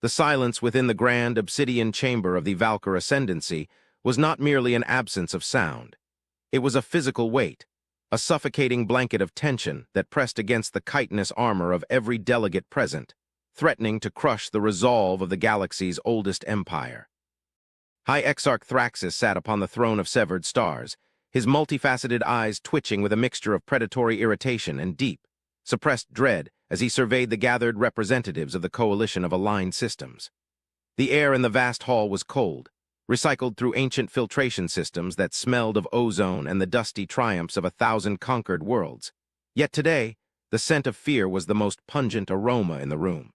The silence within the grand obsidian chamber of the Valkyr Ascendancy was not merely an absence of sound. It was a physical weight, a suffocating blanket of tension that pressed against the chitinous armor of every delegate present, threatening to crush the resolve of the galaxy's oldest empire. High Exarch Thraxus sat upon the throne of severed stars, his multifaceted eyes twitching with a mixture of predatory irritation and deep, suppressed dread as he surveyed the gathered representatives of the coalition of aligned systems. The air in the vast hall was cold, recycled through ancient filtration systems that smelled of ozone and the dusty triumphs of 1,000 conquered worlds. Yet today, the scent of fear was the most pungent aroma in the room.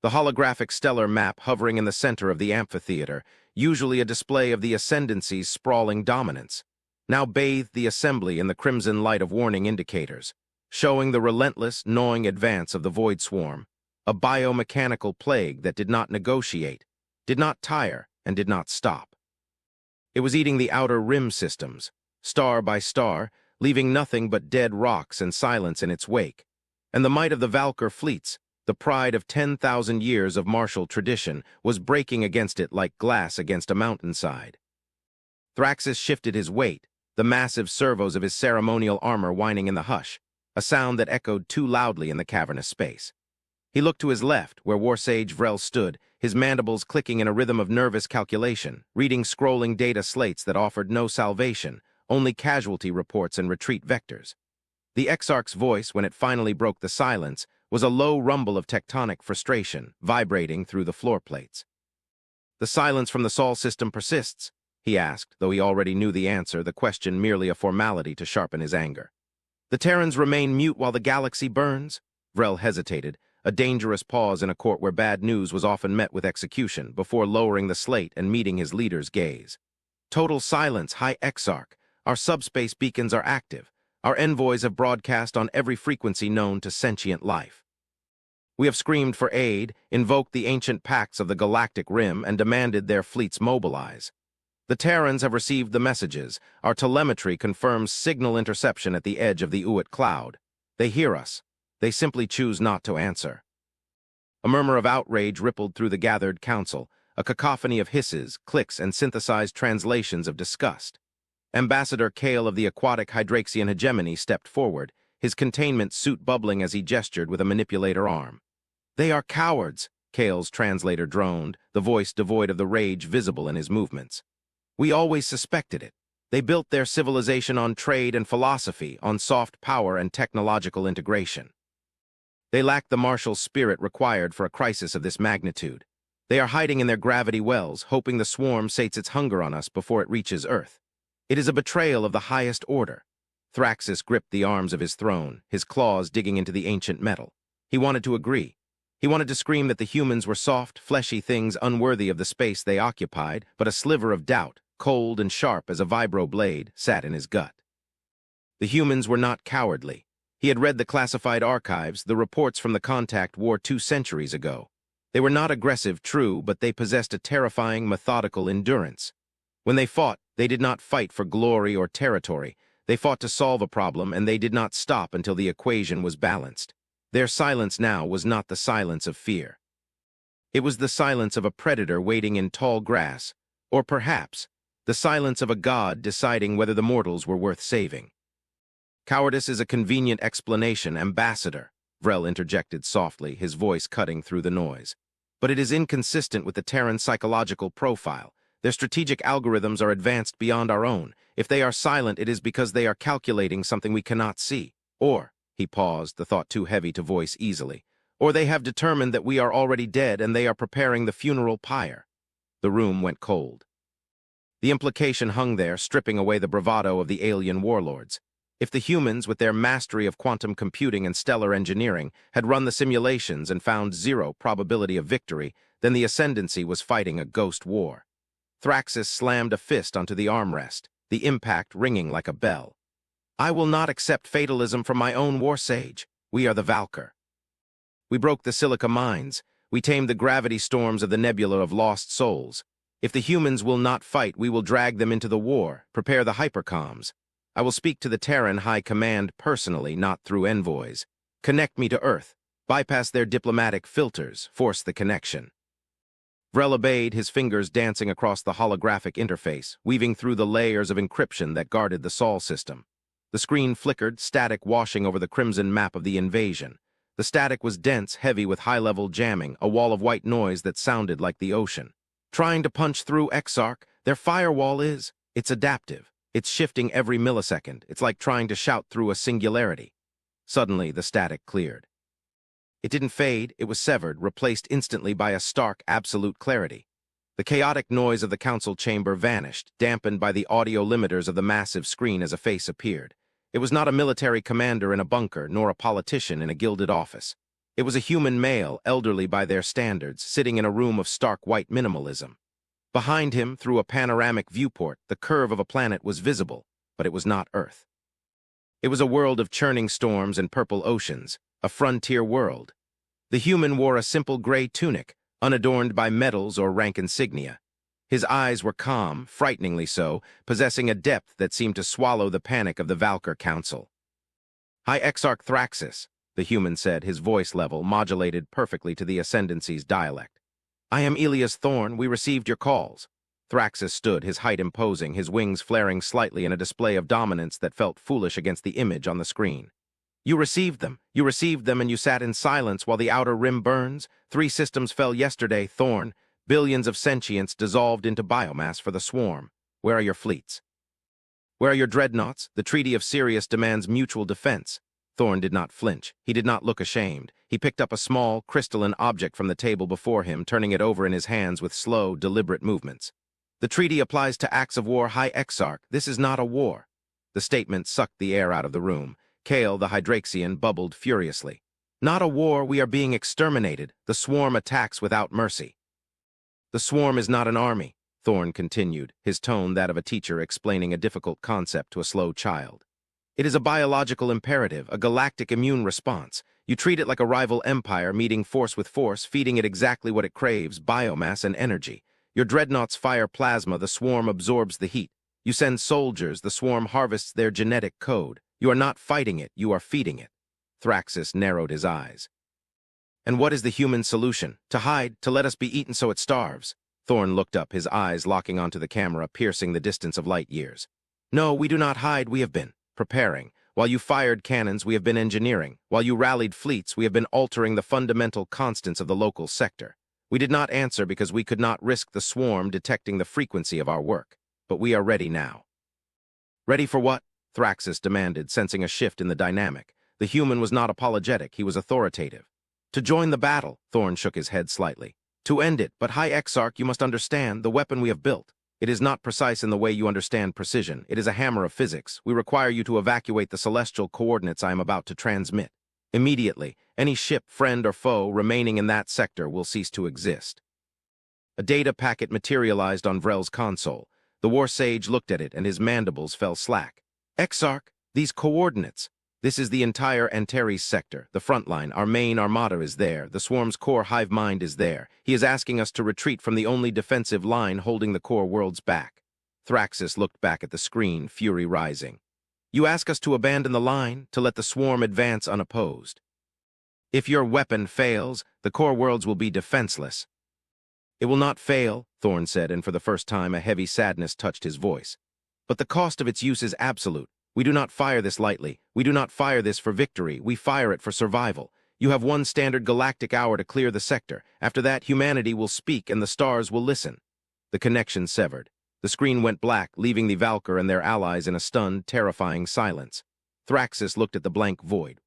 The holographic stellar map hovering in the center of the amphitheater, usually a display of the Ascendancy's sprawling dominance, now bathed the assembly in the crimson light of warning indicators, showing the relentless, gnawing advance of the Void Swarm, a biomechanical plague that did not negotiate, did not tire, and did not stop. It was eating the outer rim systems, star by star, leaving nothing but dead rocks and silence in its wake, and the might of the Valkyr fleets, the pride of 10,000 years of martial tradition, was breaking against it like glass against a mountainside. Thraxus shifted his weight, the massive servos of his ceremonial armor whining in the hush, a sound that echoed too loudly in the cavernous space. He looked to his left, where Warsage Vrel stood, his mandibles clicking in a rhythm of nervous calculation, reading scrolling data slates that offered no salvation, only casualty reports and retreat vectors. The Exarch's voice, when it finally broke the silence, was a low rumble of tectonic frustration, vibrating through the floor plates. "The silence from the Sol system persists," he asked, though he already knew the answer, the question merely a formality to sharpen his anger. "The Terrans remain mute while the galaxy burns?" Vrel hesitated, a dangerous pause in a court where bad news was often met with execution, before lowering the slate and meeting his leader's gaze. "Total silence, High Exarch. Our subspace beacons are active. Our envoys have broadcast on every frequency known to sentient life. We have screamed for aid, invoked the ancient pacts of the Galactic Rim, and demanded their fleets mobilize. The Terrans have received the messages. Our telemetry confirms signal interception at the edge of the Uit cloud. They hear us. They simply choose not to answer." A murmur of outrage rippled through the gathered council, a cacophony of hisses, clicks, and synthesized translations of disgust. Ambassador Kale of the Aquatic Hydraxian Hegemony stepped forward, his containment suit bubbling as he gestured with a manipulator arm. "They are cowards," Kale's translator droned, the voice devoid of the rage visible in his movements. "We always suspected it. They built their civilization on trade and philosophy, on soft power and technological integration. They lack the martial spirit required for a crisis of this magnitude. They are hiding in their gravity wells, hoping the swarm sates its hunger on us before it reaches Earth. It is a betrayal of the highest order." Thraxus gripped the arms of his throne, his claws digging into the ancient metal. He wanted to agree. He wanted to scream that the humans were soft, fleshy things unworthy of the space they occupied, but a sliver of doubt, cold and sharp as a vibro blade, sat in his gut. The humans were not cowardly. He had read the classified archives, the reports from the contact war 2 centuries ago. They were not aggressive, true, but they possessed a terrifying, methodical endurance. When they fought, they did not fight for glory or territory. They fought to solve a problem, and they did not stop until the equation was balanced. Their silence now was not the silence of fear. It was the silence of a predator waiting in tall grass, or perhaps the silence of a god deciding whether the mortals were worth saving. "Cowardice is a convenient explanation, Ambassador," Vrel interjected softly, his voice cutting through the noise. "But it is inconsistent with the Terran psychological profile. Their strategic algorithms are advanced beyond our own. If they are silent, it is because they are calculating something we cannot see. Or," he paused, the thought too heavy to voice easily, "or they have determined that we are already dead and they are preparing the funeral pyre." The room went cold. The implication hung there, stripping away the bravado of the alien warlords. If the humans, with their mastery of quantum computing and stellar engineering, had run the simulations and found zero probability of victory, then the Ascendancy was fighting a ghost war. Thraxus slammed a fist onto the armrest, the impact ringing like a bell. "I will not accept fatalism from my own Warsage. We are the Valkyr. We broke the silica mines. We tamed the gravity storms of the nebula of lost souls. If the humans will not fight, we will drag them into the war, prepare the hypercoms. I will speak to the Terran High Command personally, not through envoys. Connect me to Earth. Bypass their diplomatic filters, force the connection. Vrel obeyed, his fingers dancing across the holographic interface, weaving through the layers of encryption that guarded the Sol system. The screen flickered, static washing over the crimson map of the invasion. The static was dense, heavy with high-level jamming, a wall of white noise that sounded like the ocean. Trying to punch through Exarch, their firewall it's adaptive. It's shifting every millisecond. It's like trying to shout through a singularity. Suddenly, the static cleared. It didn't fade, it was severed, replaced instantly by a stark, absolute clarity. The chaotic noise of the council chamber vanished, dampened by the audio limiters of the massive screen as a face appeared. It was not a military commander in a bunker, nor a politician in a gilded office. It was a human male, elderly by their standards, sitting in a room of stark white minimalism. Behind him, through a panoramic viewport, the curve of a planet was visible, but it was not Earth. It was a world of churning storms and purple oceans, a frontier world. The human wore a simple gray tunic, unadorned by medals or rank insignia. His eyes were calm, frighteningly so, possessing a depth that seemed to swallow the panic of the Valkyr Council. "High Exarch Thraxis," the human said, his voice level, modulated perfectly to the Ascendancy's dialect. "I am Elias Thorn. We received your calls." Thraxis stood, his height imposing, his wings flaring slightly in a display of dominance that felt foolish against the image on the screen. You received them, and you sat in silence while the outer rim burns. 3 systems fell yesterday, Thorn. Billions of sentience dissolved into biomass for the swarm. Where are your fleets? Where are your dreadnoughts? The Treaty of Sirius demands mutual defense." Thorn did not flinch. He did not look ashamed. He picked up a small, crystalline object from the table before him, turning it over in his hands with slow, deliberate movements. "The treaty applies to acts of war, High Exarch. This is not a war." The statement sucked the air out of the room. Kale, the Hydraxian, bubbled furiously. "Not a war, we are being exterminated. The swarm attacks without mercy." "The swarm is not an army," Thorn continued, his tone that of a teacher explaining a difficult concept to a slow child. "It is a biological imperative, a galactic immune response. You treat it like a rival empire, meeting force with force, feeding it exactly what it craves, biomass and energy. Your dreadnoughts fire plasma, the swarm absorbs the heat. You send soldiers, the swarm harvests their genetic code. You are not fighting it, you are feeding it." Thraxis narrowed his eyes. "And what is the human solution? To hide, to let us be eaten so it starves?" Thorn looked up, his eyes locking onto the camera, piercing the distance of light years. "No, we do not hide, we have been preparing. While you fired cannons, we have been engineering. While you rallied fleets, we have been altering the fundamental constants of the local sector. We did not answer because we could not risk the swarm detecting the frequency of our work. But we are ready now." "Ready for what?" Thraxis demanded, sensing a shift in the dynamic. The human was not apologetic, he was authoritative. "To join the battle," Thorn shook his head slightly. "To end it, but High Exarch, you must understand, the weapon we have built. It is not precise in the way you understand precision. It is a hammer of physics. We require you to evacuate the celestial coordinates I am about to transmit. Immediately, any ship, friend or foe, remaining in that sector will cease to exist." A data packet materialized on Vrel's console. The war sage looked at it, and his mandibles fell slack. "Exarch, these coordinates. This is the entire Antares sector, the front line. Our main armada is there. The swarm's core hive mind is there. He is asking us to retreat from the only defensive line holding the core worlds back." Thraxis looked back at the screen, fury rising. "You ask us to abandon the line, to let the swarm advance unopposed. If your weapon fails, the core worlds will be defenseless." "It will not fail," Thorn said, and for the first time a heavy sadness touched his voice. "But the cost of its use is absolute. We do not fire this lightly. We do not fire this for victory. We fire it for survival. You have 1 standard galactic hour to clear the sector. After that, humanity will speak and the stars will listen." The connection severed. The screen went black, leaving the Valkyr and their allies in a stunned, terrifying silence. Thraxis looked at the blank void.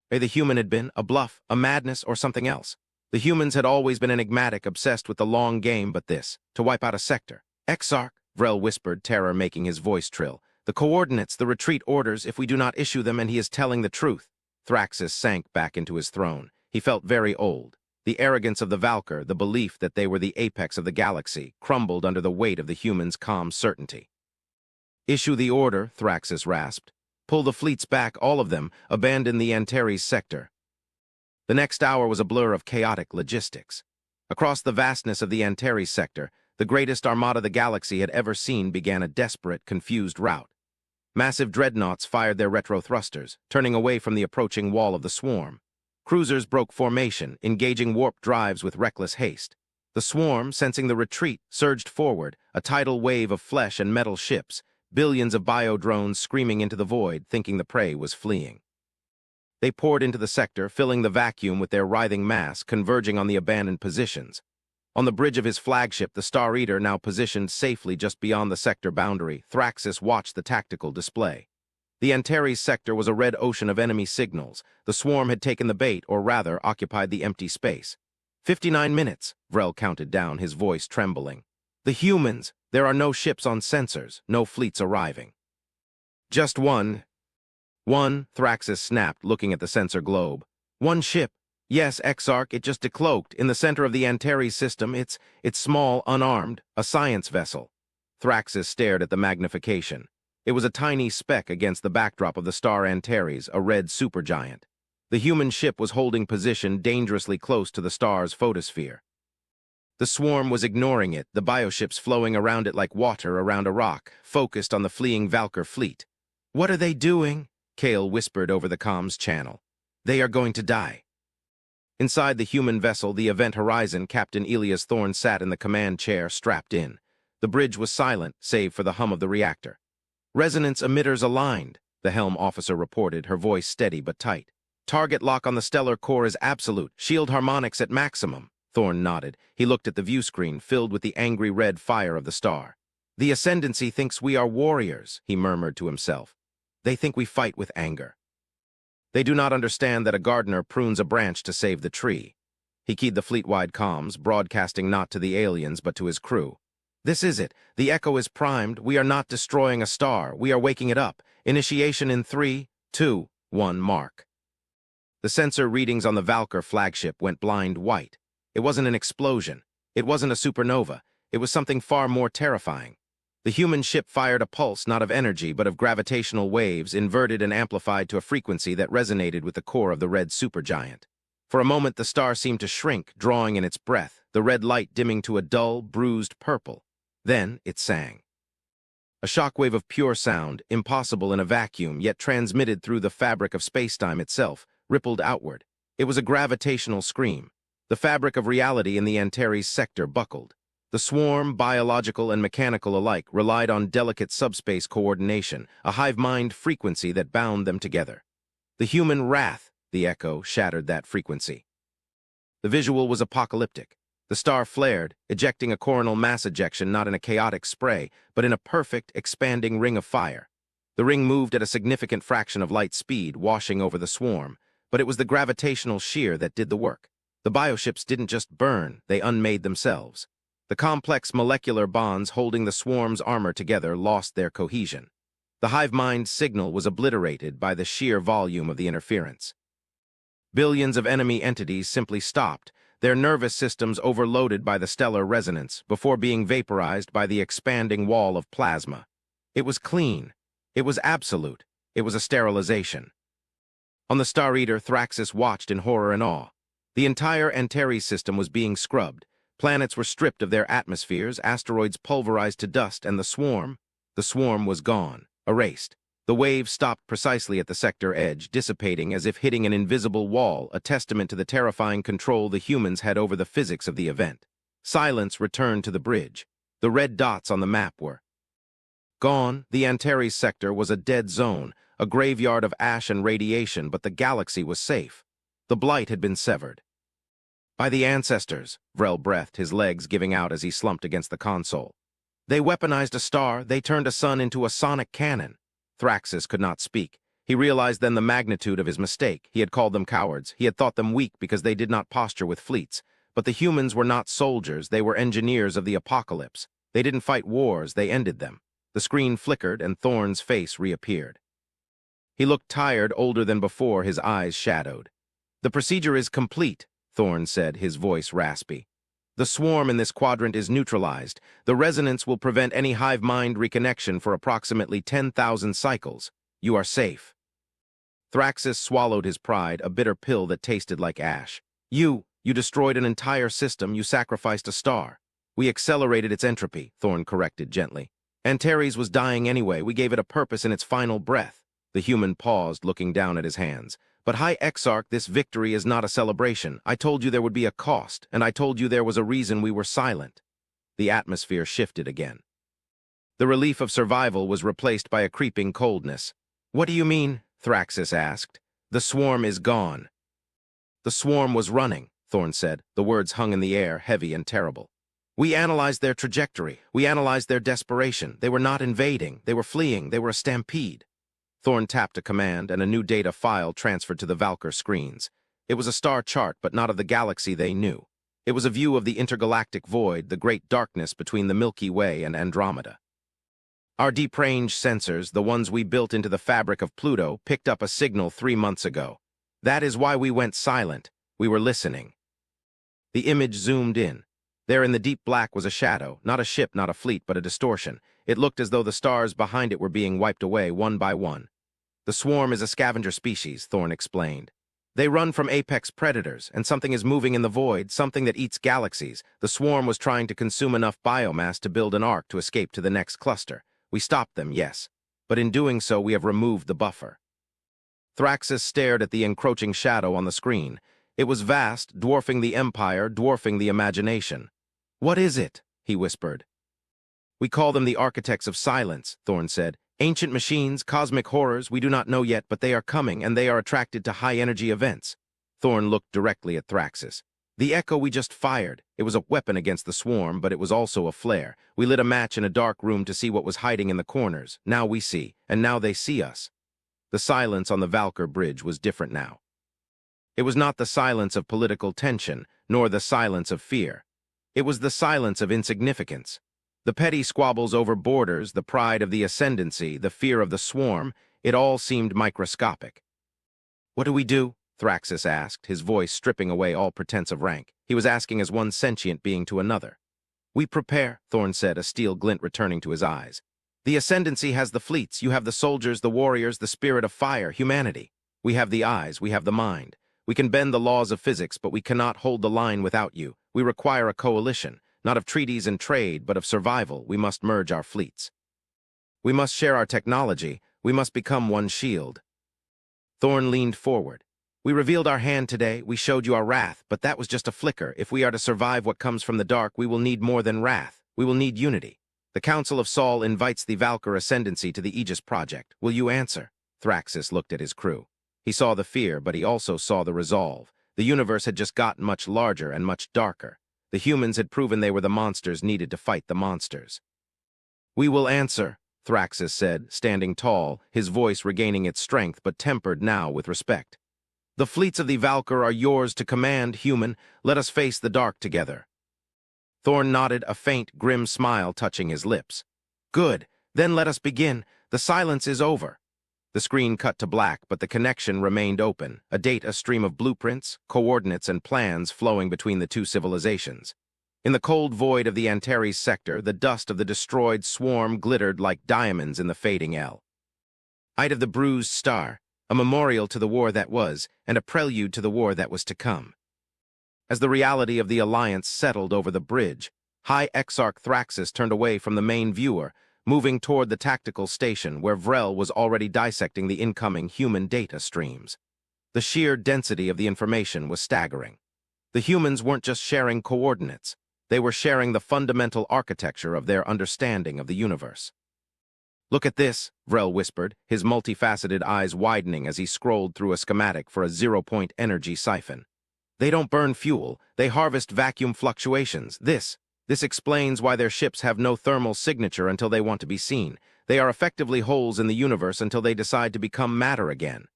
May the human had been a bluff, a madness, or something else. The humans had always been enigmatic, obsessed with the long game, but this, to wipe out a sector. "Exarch," Vrel whispered, terror making his voice trill. "The coordinates, the retreat orders, if we do not issue them, and he is telling the truth." Thraxis sank back into his throne. He felt very old. The arrogance of the Valkyr, the belief that they were the apex of the galaxy, crumbled under the weight of the humans' calm certainty. "Issue the order," Thraxis rasped. "Pull the fleets back, all of them. Abandon the Antares sector." The next hour was a blur of chaotic logistics. Across the vastness of the Antares sector, the greatest armada the galaxy had ever seen began a desperate, confused rout. Massive dreadnoughts fired their retro-thrusters, turning away from the approaching wall of the swarm. Cruisers broke formation, engaging warp drives with reckless haste. The swarm, sensing the retreat, surged forward, a tidal wave of flesh and metal ships, billions of bio-drones screaming into the void, thinking the prey was fleeing. They poured into the sector, filling the vacuum with their writhing mass, converging on the abandoned positions. On the bridge of his flagship, the Star Eater, now positioned safely just beyond the sector boundary, Thraxus watched the tactical display. The Antares sector was a red ocean of enemy signals. The swarm had taken the bait, or rather, occupied the empty space. 59 minutes, Vrel counted down, his voice trembling. The humans! There are no ships on sensors, no fleets arriving. Just one, Thraxus snapped, looking at the sensor globe. One ship. Yes, Exarch, it just decloaked. In the center of the Antares system, it's small, unarmed, a science vessel. Thraxus stared at the magnification. It was a tiny speck against the backdrop of the star Antares, a red supergiant. The human ship was holding position dangerously close to the star's photosphere. The swarm was ignoring it, the bioships flowing around it like water around a rock, focused on the fleeing Valkyr fleet. "What are they doing?" Kale whispered over the comms channel. "They are going to die." Inside the human vessel, the Event Horizon, Captain Elias Thorne sat in the command chair, strapped in. The bridge was silent, save for the hum of the reactor. "Resonance emitters aligned," the helm officer reported, her voice steady but tight. "Target lock on the stellar core is absolute. Shield harmonics at maximum." Thorne nodded. He looked at the view screen, filled with the angry red fire of the star. "The Ascendancy thinks we are warriors," he murmured to himself. "They think we fight with anger. They do not understand that a gardener prunes a branch to save the tree." He keyed the fleet-wide comms, broadcasting not to the aliens but to his crew. "This is it. The Echo is primed. We are not destroying a star. We are waking it up. Initiation in 3, 2, 1, mark." The sensor readings on the Valkyr flagship went blind white. It wasn't an explosion. It wasn't a supernova. It was something far more terrifying. The human ship fired a pulse not of energy but of gravitational waves, inverted and amplified to a frequency that resonated with the core of the red supergiant. For a moment the star seemed to shrink, drawing in its breath, the red light dimming to a dull, bruised purple. Then it sang. A shockwave of pure sound, impossible in a vacuum, yet transmitted through the fabric of spacetime itself, rippled outward. It was a gravitational scream. The fabric of reality in the Antares sector buckled. The swarm, biological and mechanical alike, relied on delicate subspace coordination, a hive-mind frequency that bound them together. The human wrath, the Echo, shattered that frequency. The visual was apocalyptic. The star flared, ejecting a coronal mass ejection not in a chaotic spray, but in a perfect, expanding ring of fire. The ring moved at a significant fraction of light speed, washing over the swarm, but it was the gravitational shear that did the work. The bioships didn't just burn, they unmade themselves. The complex molecular bonds holding the swarm's armor together lost their cohesion. The hive-mind signal was obliterated by the sheer volume of the interference. Billions of enemy entities simply stopped, their nervous systems overloaded by the stellar resonance, before being vaporized by the expanding wall of plasma. It was clean. It was absolute. It was a sterilization. On the Star Eater, Thraxus watched in horror and awe. The entire Antares system was being scrubbed. Planets were stripped of their atmospheres, asteroids pulverized to dust, and the swarm was gone, erased. The wave stopped precisely at the sector edge, dissipating as if hitting an invisible wall, a testament to the terrifying control the humans had over the physics of the event. Silence returned to the bridge. The red dots on the map were gone. The Antares sector was a dead zone, a graveyard of ash and radiation, but the galaxy was safe. The blight had been severed. "By the ancestors," Vrel breathed, his legs giving out as he slumped against the console. "They weaponized a star, they turned a sun into a sonic cannon." Thraxus could not speak. He realized then the magnitude of his mistake. He had called them cowards. He had thought them weak because they did not posture with fleets. But the humans were not soldiers, they were engineers of the apocalypse. They didn't fight wars, they ended them. The screen flickered and Thorne's face reappeared. He looked tired, older than before, his eyes shadowed. "The procedure is complete," Thorne said, his voice raspy. "The swarm in this quadrant is neutralized. The resonance will prevent any hive-mind reconnection for approximately 10,000 cycles. You are safe." Thraxus swallowed his pride, a bitter pill that tasted like ash. You destroyed an entire system, you sacrificed a star." "We accelerated its entropy," Thorne corrected gently. "Antares was dying anyway, we gave it a purpose in its final breath." The human paused, looking down at his hands. But High Exarch, this victory is not a celebration. I told you there would be a cost, and I told you there was a reason we were silent. The atmosphere shifted again. The relief of survival was replaced by a creeping coldness. What do you mean? Thraxis asked. The swarm is gone. The swarm was running, Thorn said. The words hung in the air, heavy and terrible. We analyzed their trajectory. We analyzed their desperation. They were not invading. They were fleeing. They were a stampede. Thorn tapped a command, and a new data file transferred to the Valkyr screens. It was a star chart, but not of the galaxy they knew. It was a view of the intergalactic void, the great darkness between the Milky Way and Andromeda. Our deep-range sensors, the ones we built into the fabric of Pluto, picked up a signal 3 months ago. That is why we went silent. We were listening. The image zoomed in. There in the deep black was a shadow, not a ship, not a fleet, but a distortion. It looked as though the stars behind it were being wiped away one by one. The swarm is a scavenger species, Thorn explained. They run from apex predators, and something is moving in the void, something that eats galaxies. The swarm was trying to consume enough biomass to build an arc to escape to the next cluster. We stopped them, yes, but in doing so we have removed the buffer. Thraxis stared at the encroaching shadow on the screen. It was vast, dwarfing the Empire, dwarfing the imagination. What is it? He whispered. We call them the architects of silence, Thorn said. Ancient machines, cosmic horrors, we do not know yet, but they are coming, and they are attracted to high-energy events. Thorn looked directly at Thraxis. The echo we just fired. It was a weapon against the swarm, but it was also a flare. We lit a match in a dark room to see what was hiding in the corners. Now we see, and now they see us. The silence on the Valkyr bridge was different now. It was not the silence of political tension, nor the silence of fear. It was the silence of insignificance. The petty squabbles over borders, the pride of the ascendancy, the fear of the swarm, it all seemed microscopic. What do we do? Thraxis asked, his voice stripping away all pretense of rank. He was asking as one sentient being to another. We prepare, Thorn said, a steel glint returning to his eyes. The ascendancy has the fleets, you have the soldiers, the warriors, the spirit of fire, humanity. We have the eyes, we have the mind. We can bend the laws of physics, but we cannot hold the line without you. We require a coalition, not of treaties and trade, but of survival. We must merge our fleets. We must share our technology. We must become one shield. Thorn leaned forward. We revealed our hand today, we showed you our wrath, but that was just a flicker. If we are to survive what comes from the dark, we will need more than wrath. We will need unity. The Council of Sol invites the Valkyr Ascendancy to the Aegis Project. Will you answer? Thraxis looked at his crew. He saw the fear, but he also saw the resolve. The universe had just gotten much larger and much darker. The humans had proven they were the monsters needed to fight the monsters. We will answer, Thraxis said, standing tall, his voice regaining its strength but tempered now with respect. The fleets of the Valkyr are yours to command, human. Let us face the dark together. Thorn nodded, a faint, grim smile touching his lips. Good. Then let us begin. The silence is over. The screen cut to black, but the connection remained open, a stream of blueprints, coordinates, and plans flowing between the two civilizations. In the cold void of the Antares sector, the dust of the destroyed swarm glittered like diamonds in the fading L. Eye of the bruised star, a memorial to the war that was, and a prelude to the war that was to come. As the reality of the alliance settled over the bridge, High Exarch Thraxis turned away from the main viewer, moving toward the tactical station where Vrel was already dissecting the incoming human data streams. The sheer density of the information was staggering. The humans weren't just sharing coordinates. They were sharing the fundamental architecture of their understanding of the universe. Look at this, Vrel whispered, his multifaceted eyes widening as he scrolled through a schematic for a zero-point energy siphon. They don't burn fuel, they harvest vacuum fluctuations. This explains why their ships have no thermal signature until they want to be seen. They are effectively holes in the universe until they decide to become matter again.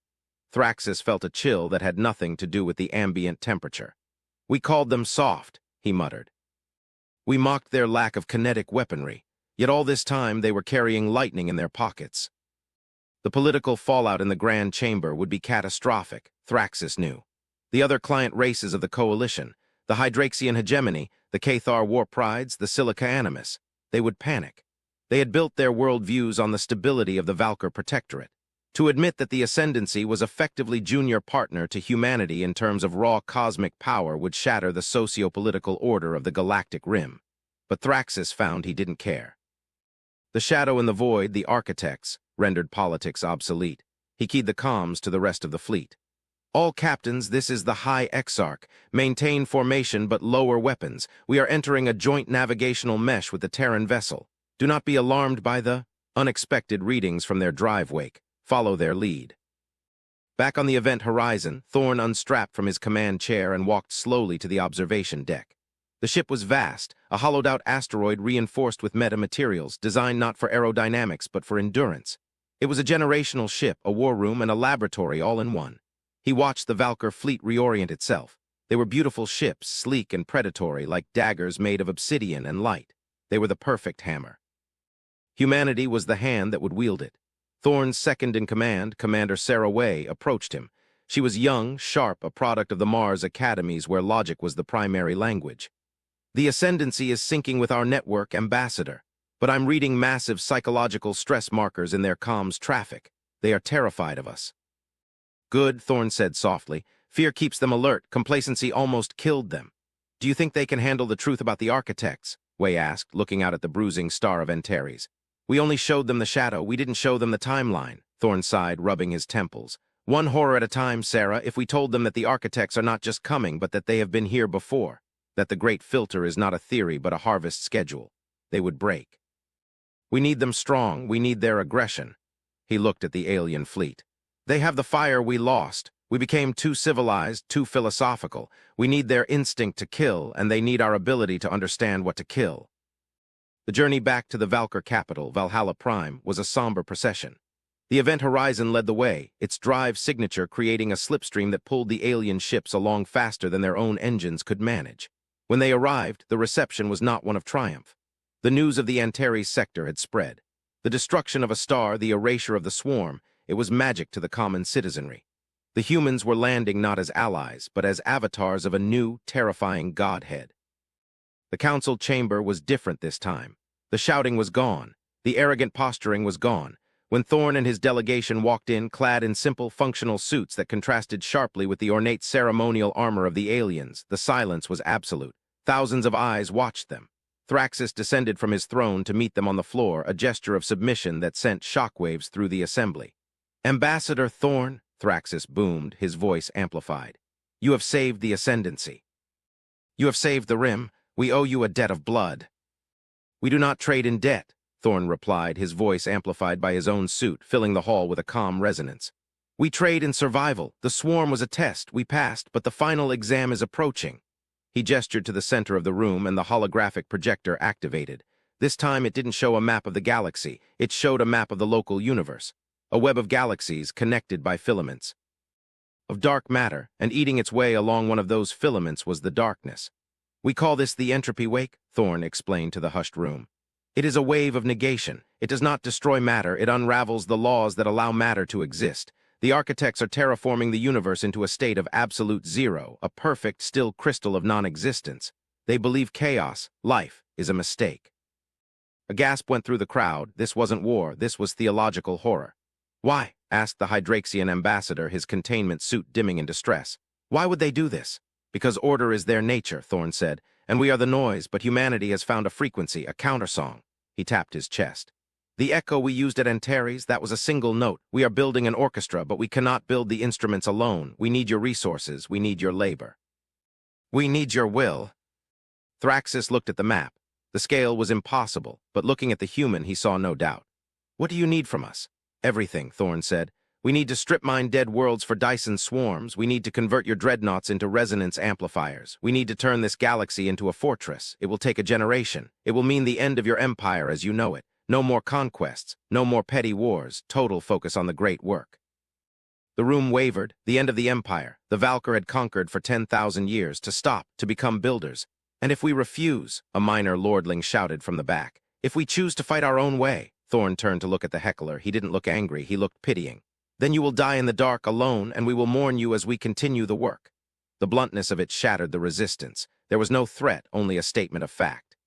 Thraxis felt a chill that had nothing to do with the ambient temperature. We called them soft, he muttered. We mocked their lack of kinetic weaponry, yet all this time they were carrying lightning in their pockets. The political fallout in the Grand Chamber would be catastrophic, Thraxis knew. The other client races of the coalition, the Hydraxian hegemony, the Cathar war prides, the Silica Animus, they would panic. They had built their worldviews on the stability of the Valkyr Protectorate. To admit that the Ascendancy was effectively junior partner to humanity in terms of raw cosmic power would shatter the socio-political order of the Galactic Rim. But Thraxis found he didn't care. The shadow in the void, the architects, rendered politics obsolete. He keyed the comms to the rest of the fleet. All captains, this is the High Exarch. Maintain formation but lower weapons. We are entering a joint navigational mesh with the Terran vessel. Do not be alarmed by the unexpected readings from their drive wake. Follow their lead. Back on the event horizon, Thorn unstrapped from his command chair and walked slowly to the observation deck. The ship was vast, a hollowed-out asteroid reinforced with metamaterials, designed not for aerodynamics but for endurance. It was a generational ship, a war room, and a laboratory all in one. He watched the Valkyr fleet reorient itself. They were beautiful ships, sleek and predatory, like daggers made of obsidian and light. They were the perfect hammer. Humanity was the hand that would wield it. Thorn's second-in-command, Commander Sarah Way, approached him. She was young, sharp, a product of the Mars academies where logic was the primary language. The Ascendancy is syncing with our network, Ambassador, but I'm reading massive psychological stress markers in their comms traffic. They are terrified of us. Good, Thorn said softly. Fear keeps them alert. Complacency almost killed them. Do you think they can handle the truth about the architects? Way asked, looking out at the bruising star of Antares. We only showed them the shadow. We didn't show them the timeline, Thorn sighed, rubbing his temples. One horror at a time, Sarah. If we told them that the architects are not just coming, but that they have been here before, that the Great Filter is not a theory but a harvest schedule, they would break. We need them strong. We need their aggression. He looked at the alien fleet. They have the fire we lost. We became too civilized, too philosophical. We need their instinct to kill, and they need our ability to understand what to kill. The journey back to the Valkyr capital, Valhalla Prime, was a somber procession. The event horizon led the way, its drive signature creating a slipstream that pulled the alien ships along faster than their own engines could manage. When they arrived, the reception was not one of triumph. The news of the Antares sector had spread. The destruction of a star, the erasure of the swarm, it was magic to the common citizenry. The humans were landing not as allies, but as avatars of a new, terrifying godhead. The council chamber was different this time. The shouting was gone. The arrogant posturing was gone. When Thorn and his delegation walked in, clad in simple, functional suits that contrasted sharply with the ornate ceremonial armor of the aliens, the silence was absolute. Thousands of eyes watched them. Thraxis descended from his throne to meet them on the floor, a gesture of submission that sent shockwaves through the assembly. Ambassador Thorn, Thraxis boomed, his voice amplified. You have saved the Ascendancy. You have saved the Rim. We owe you a debt of blood. We do not trade in debt, Thorn replied, his voice amplified by his own suit, filling the hall with a calm resonance. We trade in survival. The swarm was a test. We passed, but the final exam is approaching. He gestured to the center of the room, and the holographic projector activated. This time it didn't show a map of the galaxy. It showed a map of the local universe. A web of galaxies connected by filaments of dark matter, and eating its way along one of those filaments was the darkness. We call this the entropy wake, Thorn explained to the hushed room. It is a wave of negation. It does not destroy matter. It unravels the laws that allow matter to exist. The architects are terraforming the universe into a state of absolute zero, a perfect, still crystal of non-existence. They believe chaos, life, is a mistake. A gasp went through the crowd. This wasn't war. This was theological horror. Why? Asked the Hydraxian ambassador, his containment suit dimming in distress. Why would they do this? Because order is their nature, Thorn said, and we are the noise, but humanity has found a frequency, a countersong. He tapped his chest. The echo we used at Antares, that was a single note. We are building an orchestra, but we cannot build the instruments alone. We need your resources. We need your labor. We need your will. Thraxis looked at the map. The scale was impossible, but looking at the human, he saw no doubt. What do you need from us? Everything, Thorn said. We need to strip mine dead worlds for Dyson swarms. We need to convert your dreadnoughts into resonance amplifiers. We need to turn this galaxy into a fortress. It will take a generation. It will mean the end of your empire as you know it. No more conquests, no more petty wars, total focus on the great work. The room wavered, the end of the empire. The Valkyr had conquered for 10,000 years, to stop, to become builders. And if we refuse, a minor lordling shouted from the back. If we choose to fight our own way, Thorn turned to look at the heckler. He didn't look angry, he looked pitying. Then you will die in the dark alone, and we will mourn you as we continue the work. The bluntness of it shattered the resistance. There was no threat, only a statement of fact.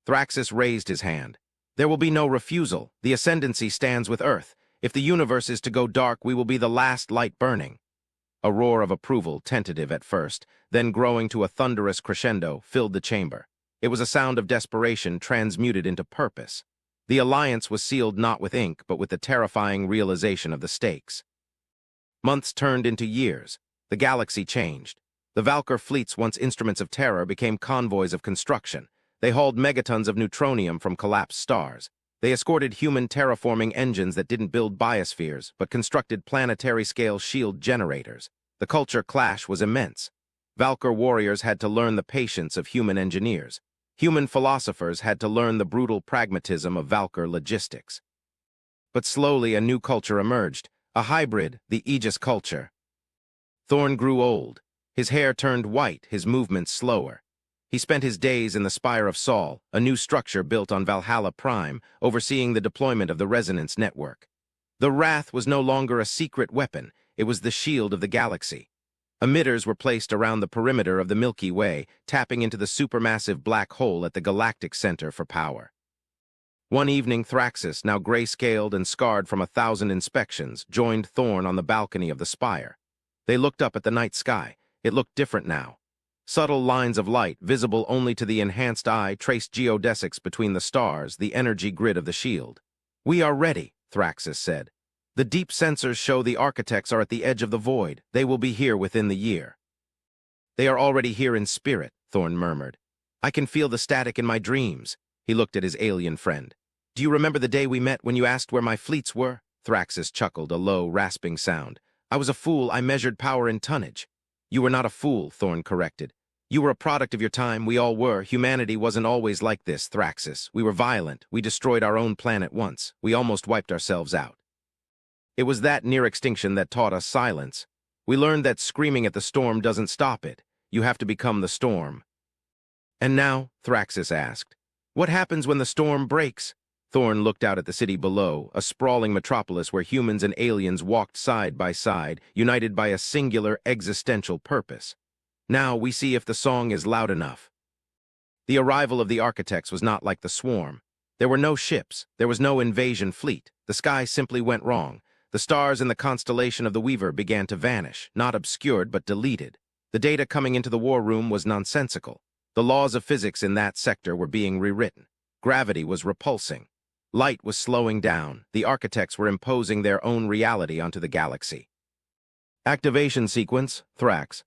Thraxis raised his hand. There will be no refusal. The Ascendancy stands with Earth. If the universe is to go dark, we will be the last light burning. A roar of approval, tentative at first, then growing to a thunderous crescendo, filled the chamber. It was a sound of desperation transmuted into purpose. The alliance was sealed not with ink, but with the terrifying realization of the stakes. Months turned into years. The galaxy changed. The Valkyr fleets, once instruments of terror, became convoys of construction. They hauled megatons of neutronium from collapsed stars. They escorted human terraforming engines that didn't build biospheres, but constructed planetary-scale shield generators. The culture clash was immense. Valkyr warriors had to learn the patience of human engineers. Human philosophers had to learn the brutal pragmatism of Valkyr logistics. But slowly a new culture emerged, a hybrid, the Aegis culture. Thorn grew old. His hair turned white, his movements slower. He spent his days in the Spire of Sol, a new structure built on Valhalla Prime, overseeing the deployment of the Resonance Network. The Wrath was no longer a secret weapon, it was the shield of the galaxy. Emitters were placed around the perimeter of the Milky Way, tapping into the supermassive black hole at the galactic center for power. One evening, Thraxus, now gray-scaled and scarred from 1,000 inspections, joined Thorn on the balcony of the spire. They looked up at the night sky. It looked different now. Subtle lines of light, visible only to the enhanced eye, traced geodesics between the stars, the energy grid of the shield. "We are ready," Thraxus said. "The deep sensors show the architects are at the edge of the void. They will be here within the year." "They are already here in spirit," Thorn murmured. "I can feel the static in my dreams." He looked at his alien friend. "Do you remember the day we met when you asked where my fleets were?" Thraxus chuckled, a low, rasping sound. "I was a fool. I measured power in tonnage." "You were not a fool," Thorn corrected. "You were a product of your time. We all were. Humanity wasn't always like this, Thraxus. We were violent. We destroyed our own planet once. We almost wiped ourselves out. It was that near extinction that taught us silence. We learned that screaming at the storm doesn't stop it. You have to become the storm." "And now," Thraxus asked, "what happens when the storm breaks?" Thorn looked out at the city below, a sprawling metropolis where humans and aliens walked side by side, united by a singular existential purpose. "Now we see if the song is loud enough." The arrival of the architects was not like the swarm. There were no ships, there was no invasion fleet. The sky simply went wrong. The stars in the constellation of the Weaver began to vanish, not obscured but deleted. The data coming into the war room was nonsensical. The laws of physics in that sector were being rewritten. Gravity was repulsing. Light was slowing down. The architects were imposing their own reality onto the galaxy. "Activation sequence," Thrax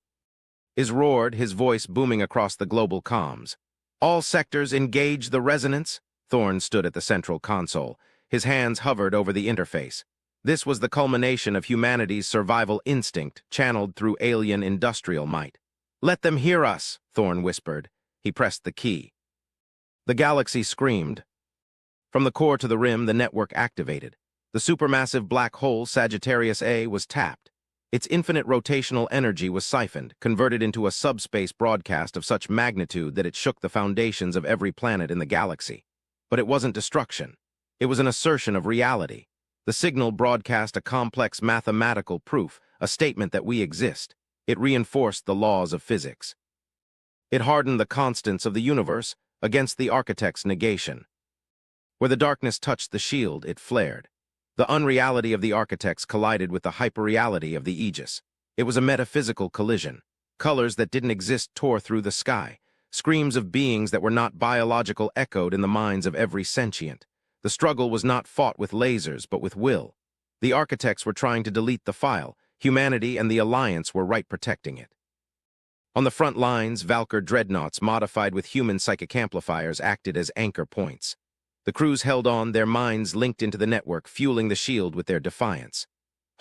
is roared, his voice booming across the global comms. "All sectors engage the resonance." Thorn stood at the central console. His hands hovered over the interface. This was the culmination of humanity's survival instinct, channeled through alien industrial might. "Let them hear us," Thorn whispered. He pressed the key. The galaxy screamed. From the core to the rim, the network activated. The supermassive black hole Sagittarius A was tapped. Its infinite rotational energy was siphoned, converted into a subspace broadcast of such magnitude that it shook the foundations of every planet in the galaxy. But it wasn't destruction. It was an assertion of reality. The signal broadcast a complex mathematical proof, a statement that we exist. It reinforced the laws of physics. It hardened the constants of the universe against the architect's negation. Where the darkness touched the shield, it flared. The unreality of the architects collided with the hyperreality of the Aegis. It was a metaphysical collision. Colors that didn't exist tore through the sky. Screams of beings that were not biological echoed in the minds of every sentient. The struggle was not fought with lasers, but with will. The architects were trying to delete the file. Humanity and the Alliance were right protecting it. On the front lines, Valkyr dreadnoughts modified with human psychic amplifiers acted as anchor points. The crews held on, their minds linked into the network, fueling the shield with their defiance.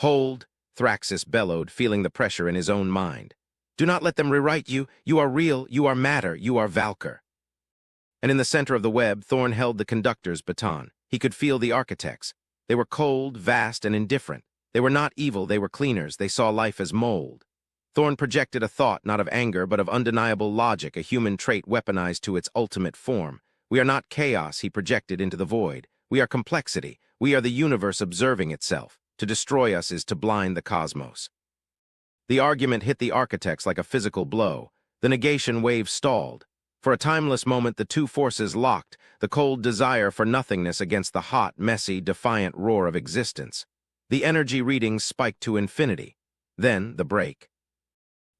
"Hold," Thraxus bellowed, feeling the pressure in his own mind. "Do not let them rewrite you. You are real, you are matter, you are Valkyr." And in the center of the web, Thorn held the conductor's baton. He could feel the architects. They were cold, vast, and indifferent. They were not evil, they were cleaners. They saw life as mold. Thorn projected a thought not of anger, but of undeniable logic, a human trait weaponized to its ultimate form. "We are not chaos," he projected into the void. "We are complexity. We are the universe observing itself. To destroy us is to blind the cosmos." The argument hit the architects like a physical blow. The negation wave stalled. For a timeless moment, the two forces locked, the cold desire for nothingness against the hot, messy, defiant roar of existence. The energy readings spiked to infinity. Then, the break.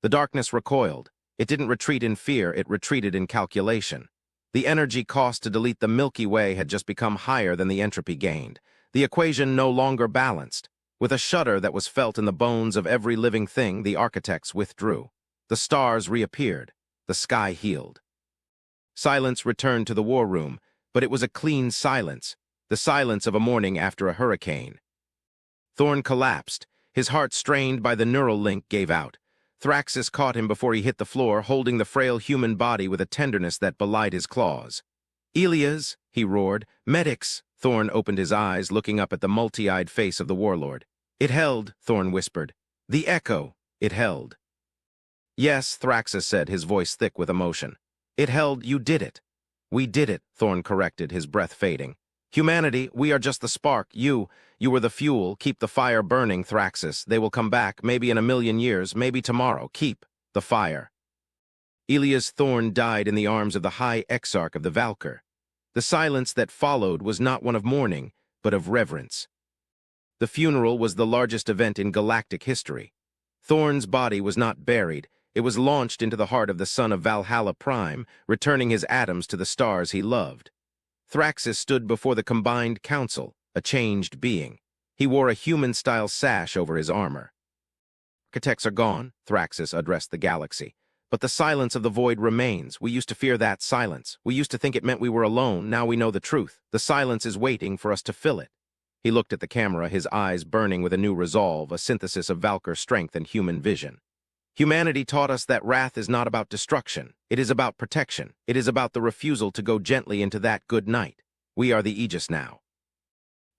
The darkness recoiled. It didn't retreat in fear, it retreated in calculation. The energy cost to delete the Milky Way had just become higher than the entropy gained. The equation no longer balanced. With a shudder that was felt in the bones of every living thing, the architects withdrew. The stars reappeared. The sky healed. Silence returned to the war room, but it was a clean silence, the silence of a morning after a hurricane. Thorn collapsed. His heart, strained by the neural link, gave out. Thraxus caught him before he hit the floor, holding the frail human body with a tenderness that belied his claws. "Elias," he roared. "Medics!" Thorn opened his eyes, looking up at the multi-eyed face of the warlord. "It held," Thorn whispered. "The echo." "It held." "Yes," Thraxus said, his voice thick with emotion. "It held. You did it." "We did it," Thorn corrected, his breath fading. "Humanity, we are just the spark. You were the fuel. Keep the fire burning, Thraxus. They will come back, maybe in 1,000,000 years, maybe tomorrow. Keep the fire." Elias Thorn died in the arms of the High Exarch of the Valkyr. The silence that followed was not one of mourning, but of reverence. The funeral was the largest event in galactic history. Thorn's body was not buried. It was launched into the heart of the sun of Valhalla Prime, returning his atoms to the stars he loved. Thraxus stood before the combined council, a changed being. He wore a human-style sash over his armor. "Architects are gone," Thraxus addressed the galaxy. "But the silence of the void remains. We used to fear that silence. We used to think it meant we were alone. Now we know the truth. The silence is waiting for us to fill it." He looked at the camera, his eyes burning with a new resolve, a synthesis of Valkyr strength and human vision. "Humanity taught us that wrath is not about destruction. It is about protection. It is about the refusal to go gently into that good night. We are the Aegis now.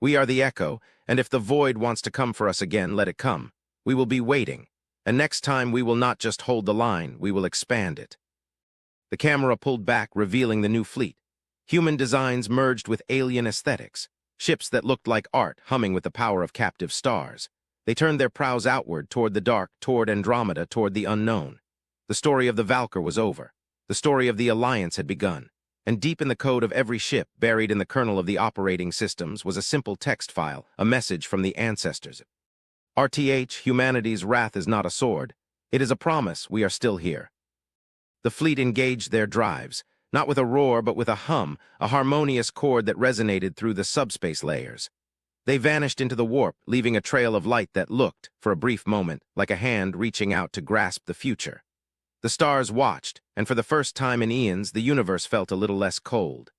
We are the echo, and if the void wants to come for us again, let it come. We will be waiting. And next time we will not just hold the line, we will expand it." The camera pulled back, revealing the new fleet. Human designs merged with alien aesthetics. Ships that looked like art, humming with the power of captive stars. They turned their prows outward, toward the dark, toward Andromeda, toward the unknown. The story of the Valkyr was over. The story of the Alliance had begun. And deep in the code of every ship, buried in the kernel of the operating systems, was a simple text file, a message from the ancestors. "RTH, humanity's wrath is not a sword. It is a promise we are still here." The fleet engaged their drives, not with a roar but with a hum, a harmonious chord that resonated through the subspace layers. They vanished into the warp, leaving a trail of light that looked, for a brief moment, like a hand reaching out to grasp the future. The stars watched, and for the first time in eons, the universe felt a little less cold.